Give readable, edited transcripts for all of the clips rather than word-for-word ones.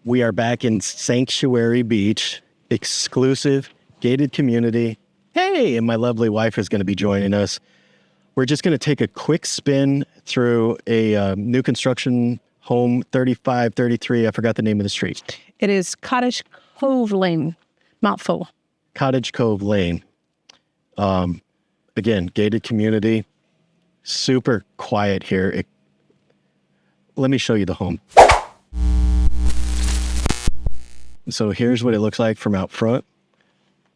We are back in Sanctuary Beach, exclusive, gated community. Hey, and my lovely wife is going to be joining us. We're just going to take a quick spin through a new construction home, 3533. I forgot the name of the street. It is Cottage Cove Lane, mouthful. Cottage Cove Lane. Again, gated community, super quiet here. Let me show you the home. So here's what it looks like from out front.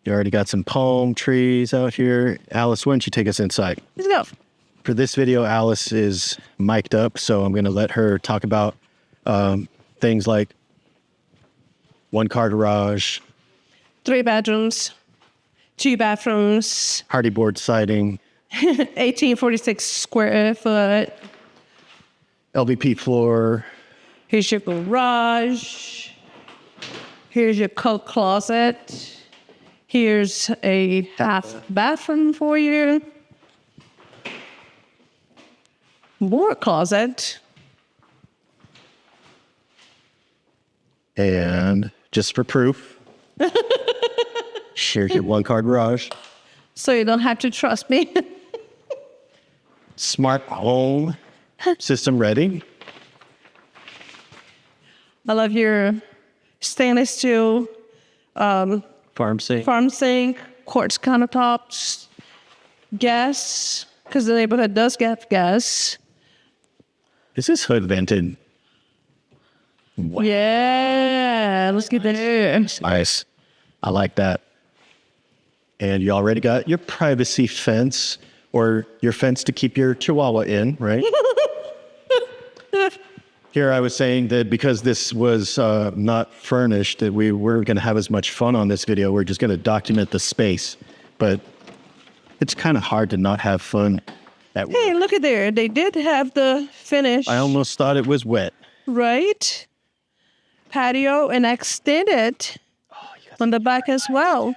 You already got some palm trees out here. Alice, why don't you take us inside? Let's go. For this video, Alice is mic'd up, so I'm going to let her talk about things like one-car garage, 3 bedrooms, 2 bathrooms, hardy board siding, 1846 square foot. LVP floor. Here's your garage. Here's your coat closet. Here's a half bathroom for you. More closet. And just for proof, here's your one-car garage. So you don't have to trust me. Smart home system ready. I love your stainless steel Farm sink, quartz countertops, gas, because the neighborhood does get gas. Is this hood vented? Wow. Yeah, let's get there. Nice. I like that. And you already got your privacy fence, or your fence to keep your chihuahua in, right? Here I was saying that because this was not furnished, that we weren't going to have as much fun on this video. We're just going to document the space. But it's kind of hard to not have fun at work. Hey, look at there. They did have the finish. I almost thought it was wet. Right? Patio and extended on the back as well.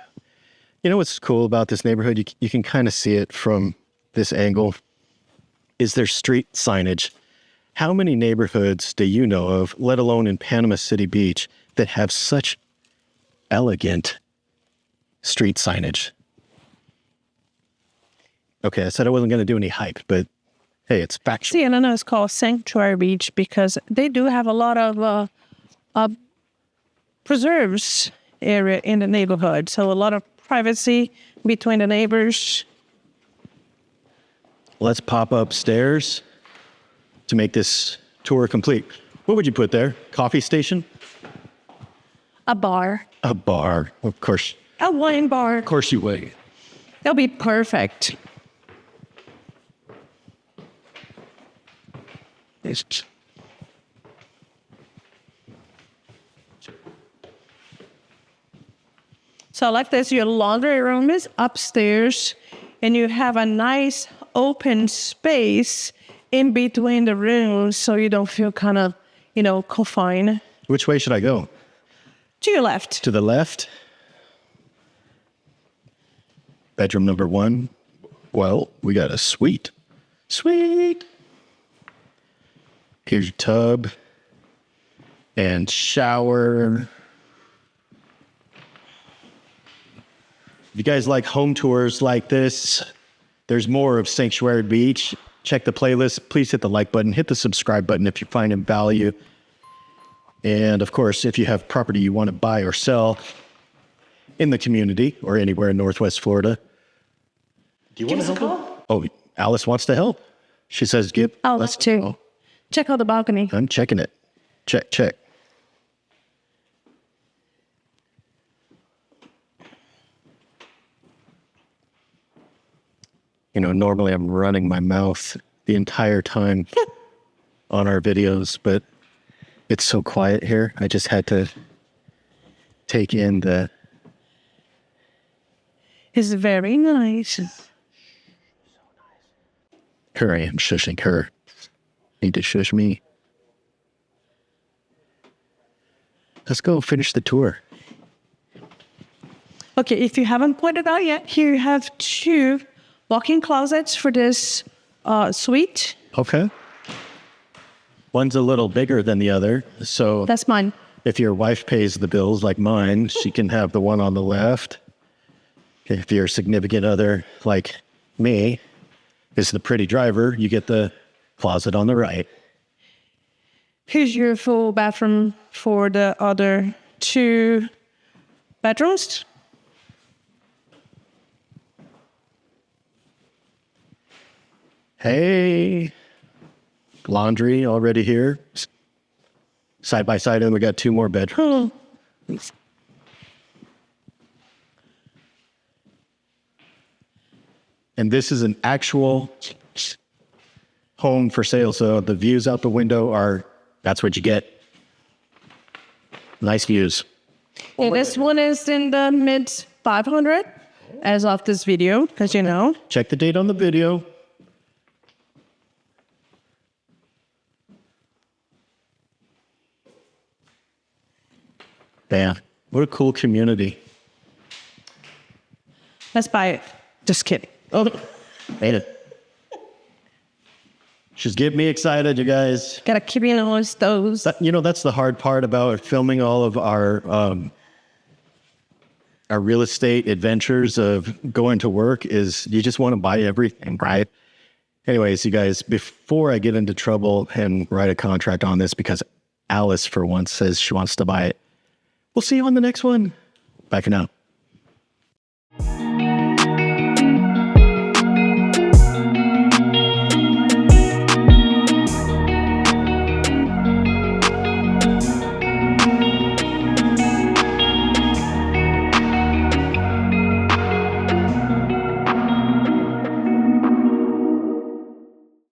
You know what's cool about this neighborhood? You can kind of see it from this angle. Is there street signage? How many neighborhoods do you know of, let alone in Panama City Beach, that have such elegant street signage? Okay, I said I wasn't going to do any hype, but hey, it's factual. See, and I know it's called Sanctuary Beach because they do have a lot of preserves area in the neighborhood. So a lot of privacy between the neighbors. Let's pop upstairs to make this tour complete. What would you put there? Coffee station? A bar. A bar, of course. A wine bar. Of course you would. That'll be perfect. So like this, your laundry room is upstairs and you have a nice open space in between the rooms so you don't feel kind of, confined. Which way should I go? To your left. To the left. Bedroom number 1. Well, we got a suite. Sweet. Here's your tub and shower. If you guys like home tours like this, there's more of Sanctuary Beach. Check the playlist. Please hit the like button. Hit the subscribe button if you find it value. And of course, if you have property you want to buy or sell in the community or anywhere in Northwest Florida, do you want to help? Oh, Alice wants to help. She says, Let's check. Check out the balcony. I'm checking it. Check. Normally I'm running my mouth the entire time on our videos, but it's so quiet here. I just had to take in the... It's very nice. Here I am shushing her. Need to shush me. Let's go finish the tour. Okay, if you haven't pointed out yet, here you have 2 walk-in closets for this suite. Okay. One's a little bigger than the other, so... That's mine. If your wife pays the bills like mine, she can have the one on the left. If your significant other, like me, is the pretty driver, you get the closet on the right. Here's your full bathroom for the other 2 bedrooms. Hey, laundry already here. Side by side, and we got 2 more bedrooms. And this is an actual home for sale. So the views out the window that's what you get. Nice views. And this one is in the mid 500 as of this video, because you know. Check the date on the video. Damn, what a cool community. Let's buy it. Just kidding. Oh, made it. Just get me excited, you guys. Gotta keep you on those toes. That's the hard part about filming all of our real estate adventures of going to work is you just want to buy everything, right? Anyways, you guys, before I get into trouble and write a contract on this, because Alice, for once, says she wants to buy it, we'll see you on the next one. Bye for now.